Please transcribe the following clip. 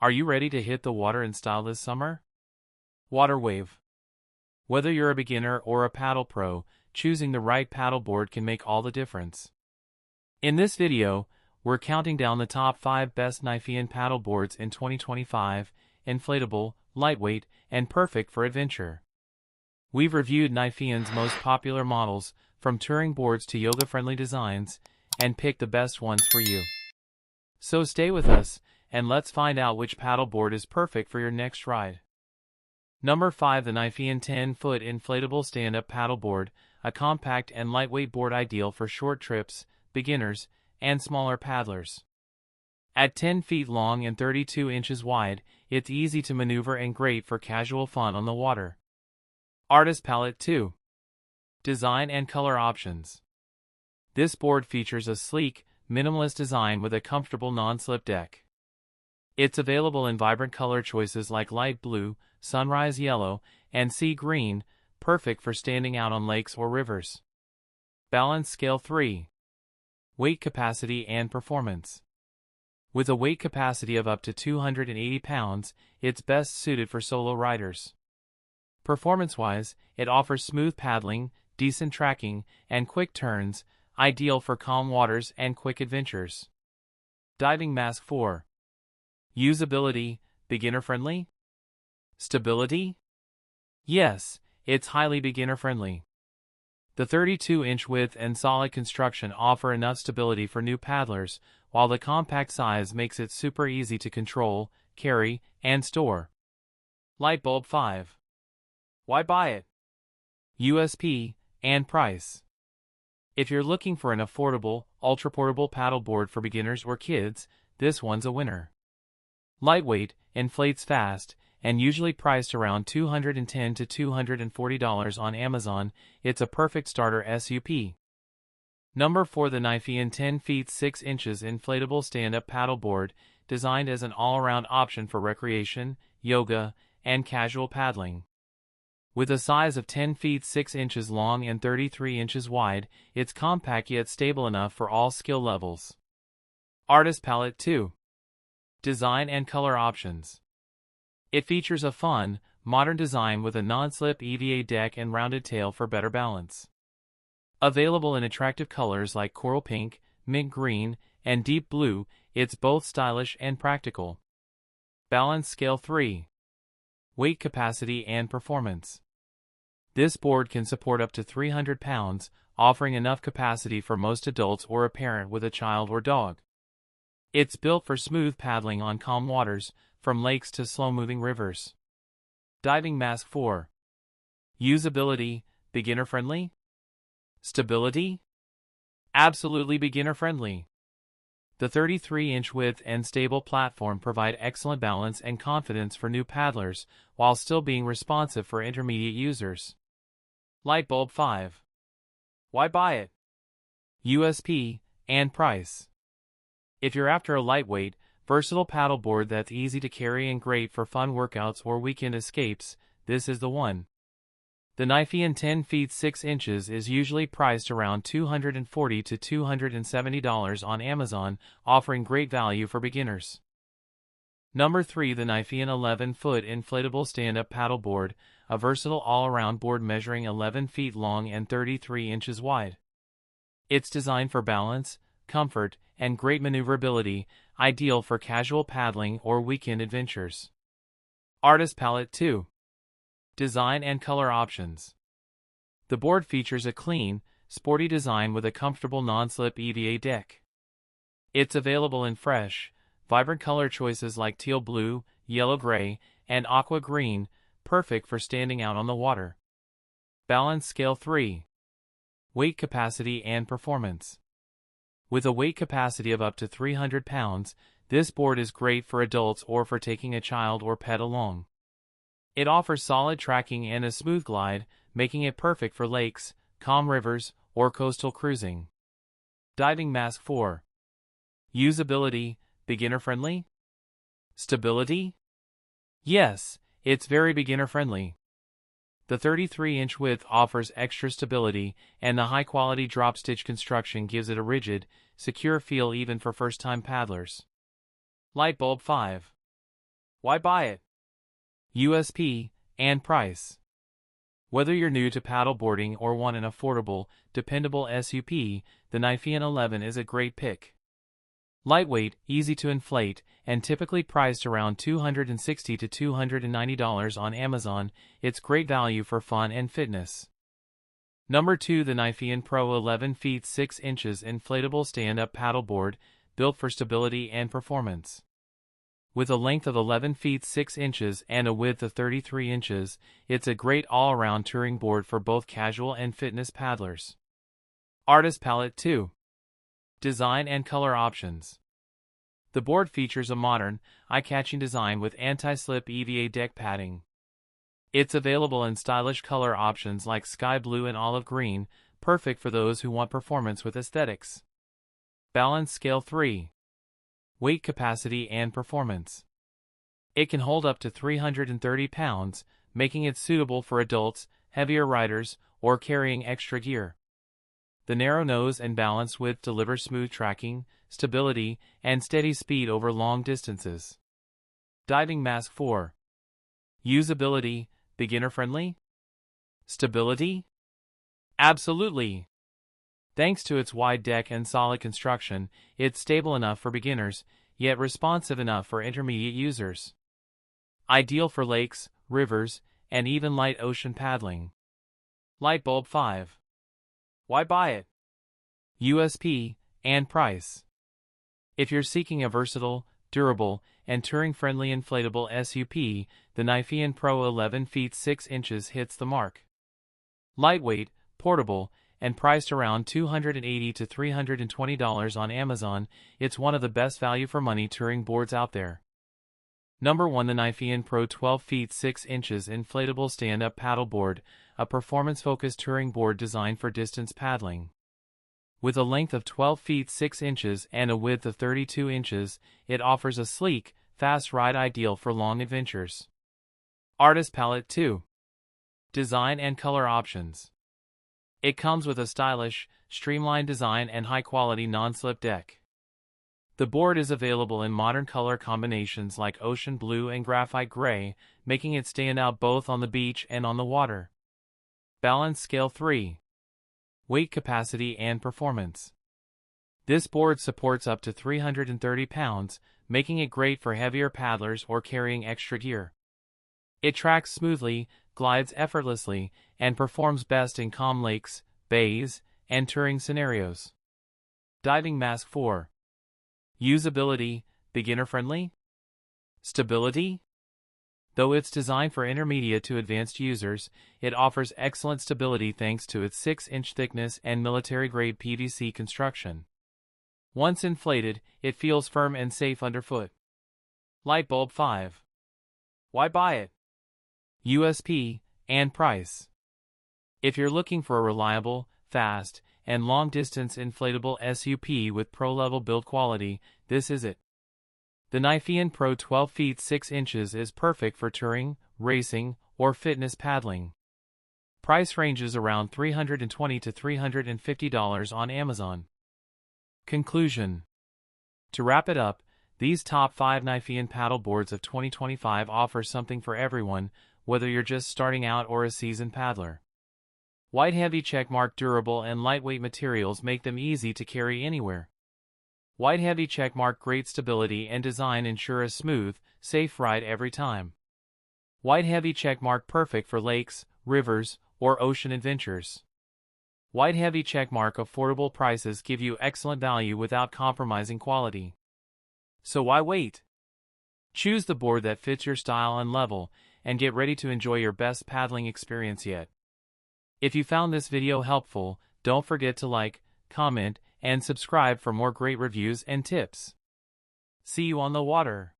Are you ready to hit the water in style this summer? Water Wave. Whether you're a beginner or a paddle pro, choosing the right paddle board can make all the difference. In this video, we're counting down the top 5 best Niphean paddle boards in 2025, inflatable, lightweight, and perfect for adventure. We've reviewed Niphean's most popular models, from touring boards to yoga-friendly designs, and picked the best ones for you. So stay with us, and let's find out which paddle board is perfect for your next ride. Number 5. The Niphean 10-foot inflatable stand-up paddle board, a compact and lightweight board ideal for short trips, beginners, and smaller paddlers. At 10 feet long and 32 inches wide, it's easy to maneuver and great for casual fun on the water. Artist Palette 2. Design and color options. This board features a sleek, minimalist design with a comfortable non-slip deck. It's available in vibrant color choices like light blue, sunrise yellow, and sea green, perfect for standing out on lakes or rivers. Balance Scale 3. Weight capacity and performance. With a weight capacity of up to 280 pounds, it's best suited for solo riders. Performance-wise, it offers smooth paddling, decent tracking, and quick turns, ideal for calm waters and quick adventures. Diving Mask 4. Usability, beginner-friendly? Stability? Yes, it's highly beginner-friendly. The 32-inch width and solid construction offer enough stability for new paddlers, while the compact size makes it super easy to control, carry, and store. Lightbulb 5. Why buy it? USP and price. If you're looking for an affordable, ultra-portable paddleboard for beginners or kids, this one's a winner. Lightweight, inflates fast, and usually priced around $210 to $240 on Amazon, it's a perfect starter SUP. Number 4. The Niphean 10 feet 6 inches inflatable stand-up paddleboard, designed as an all-around option for recreation, yoga, and casual paddling. With a size of 10 feet 6 inches long and 33 inches wide, it's compact yet stable enough for all skill levels. Artist Palette 2. Design and color options. It features a fun, modern design with a non-slip EVA deck and rounded tail for better balance. Available in attractive colors like coral pink, mint green, and deep blue, it's both stylish and practical. Balance Scale 3. Weight capacity and performance. This board can support up to 300 pounds, offering enough capacity for most adults or a parent with a child or dog. It's built for smooth paddling on calm waters, from lakes to slow-moving rivers. Diving Mask 4. Usability, beginner-friendly? Stability? Absolutely beginner-friendly. The 33-inch width and stable platform provide excellent balance and confidence for new paddlers, while still being responsive for intermediate users. Lightbulb 5. Why buy it? USP and price. If you're after a lightweight, versatile paddleboard that's easy to carry and great for fun workouts or weekend escapes, this is the one. The Niphean 10 feet 6 inches is usually priced around $240 to $270 on Amazon, offering great value for beginners. Number 3. The Niphean 11-foot inflatable stand-up paddleboard, a versatile all-around board measuring 11 feet long and 33 inches wide. It's designed for balance, comfort, and great maneuverability, ideal for casual paddling or weekend adventures. Artist Palette 2. Design and color options. The board features a clean, sporty design with a comfortable non-slip EVA deck. It's available in fresh, vibrant color choices like teal blue, yellow gray, and aqua green, perfect for standing out on the water. Balance Scale 3. Weight capacity and performance. With a weight capacity of up to 300 pounds, this board is great for adults or for taking a child or pet along. It offers solid tracking and a smooth glide, making it perfect for lakes, calm rivers, or coastal cruising. Diving Mask 4. Usability, beginner-friendly? Stability? Yes, it's very beginner-friendly. The 33-inch width offers extra stability, and the high-quality drop-stitch construction gives it a rigid, secure feel even for first-time paddlers. Lightbulb 5. Why buy it? USP and price. Whether you're new to paddleboarding or want an affordable, dependable SUP, the Niphean 11 is a great pick. Lightweight, easy to inflate, and typically priced around $260 to $290 on Amazon, it's great value for fun and fitness. Number 2, the Niphean Pro 11 feet 6 inches inflatable stand-up paddleboard, built for stability and performance. With a length of 11 feet 6 inches and a width of 33 inches, it's a great all-around touring board for both casual and fitness paddlers. Artist palette 2. Design and color options. The board features a modern, eye-catching design with anti-slip EVA deck padding. It's available in stylish color options like sky blue and olive green, perfect for those who want performance with aesthetics. Balance scale 3. Weight capacity and performance. It can hold up to 330 pounds, making it suitable for adults, heavier riders, or carrying extra gear. The narrow nose and balanced width deliver smooth tracking, stability, and steady speed over long distances. Diving mask 4. Usability, beginner-friendly? Stability? Absolutely! Thanks to its wide deck and solid construction, it's stable enough for beginners, yet responsive enough for intermediate users. Ideal for lakes, rivers, and even light ocean paddling. Light bulb 5. Why buy it? USP and price. If you're seeking a versatile, durable, and touring-friendly inflatable SUP, the Niphean Pro 11 feet 6 inches hits the mark. Lightweight, portable, and priced around $280 to $320 on Amazon, it's one of the best value for money touring boards out there. Number 1, the Niphean Pro 12 feet 6 inches inflatable stand-up paddleboard, a performance-focused touring board designed for distance paddling. With a length of 12 feet 6 inches and a width of 32 inches, it offers a sleek, fast ride ideal for long adventures. Artist palette 2. Design and color options. It comes with a stylish, streamlined design and high-quality non-slip deck. The board is available in modern color combinations like ocean blue and graphite gray, making it stand out both on the beach and on the water. Balance scale 3. Weight capacity and performance. This board supports up to 330 pounds, making it great for heavier paddlers or carrying extra gear. It tracks smoothly, glides effortlessly, and performs best in calm lakes, bays, and touring scenarios. Diving mask 4. Usability, beginner-friendly? Stability? Though it's designed for intermediate to advanced users, it offers excellent stability thanks to its 6-inch thickness and military-grade PVC construction. Once inflated, it feels firm and safe underfoot. Light bulb 5. Why buy it? USP and price. If you're looking for a reliable, fast, and long-distance inflatable SUP with pro-level build quality, this is it. The Niphean Pro 12 feet 6 inches is perfect for touring, racing, or fitness paddling. Price ranges around $320 to $350 on Amazon. Conclusion. To wrap it up, these top 5 Niphean paddle boards of 2025 offer something for everyone, whether you're just starting out or a seasoned paddler. White heavy checkmark durable and lightweight materials make them easy to carry anywhere. White heavy checkmark great stability and design ensure a smooth, safe ride every time. White heavy checkmark perfect for lakes, rivers, or ocean adventures. White heavy checkmark affordable prices give you excellent value without compromising quality. So why wait? Choose the board that fits your style and level, and get ready to enjoy your best paddling experience yet. If you found this video helpful, don't forget to like, comment, and subscribe for more great reviews and tips. See you on the water.